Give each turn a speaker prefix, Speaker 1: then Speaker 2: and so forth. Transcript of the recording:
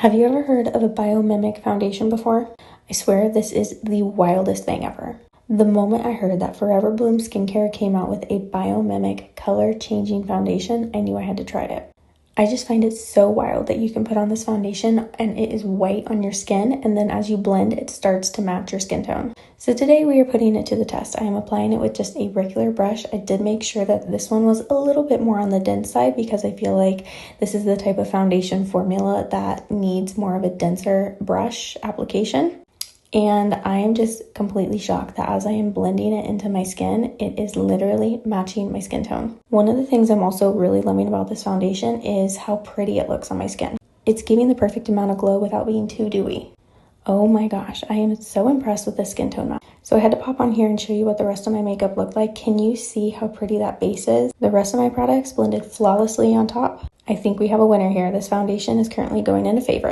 Speaker 1: Have you ever heard of a Biomimic Foundation before? I swear this is the wildest thing ever. The moment I heard that Forever Bloom Skincare came out with a Biomimic color changing foundation, I knew I had to try it. I just find it so wild that you can put on this foundation and it is white on your skin, and then as you blend, it starts to match your skin tone. So today we are putting it to the test. I am applying it with just a regular brush. I did make sure that this one was a little bit more on the dense side because I feel like this is the type of foundation formula that needs more of a denser brush application. And I am just completely shocked that as I am blending it into my skin, it is literally matching my skin tone. One of the things I'm also really loving about this foundation is how pretty it looks on my skin. It's giving the perfect amount of glow without being too dewy. Oh my gosh, I am so impressed with this skin tone match. So I had to pop on here and show you what the rest of my makeup looked like. Can you see how pretty that base is? The rest of my products blended flawlessly on top. I think we have a winner here. This foundation is currently going into favorite.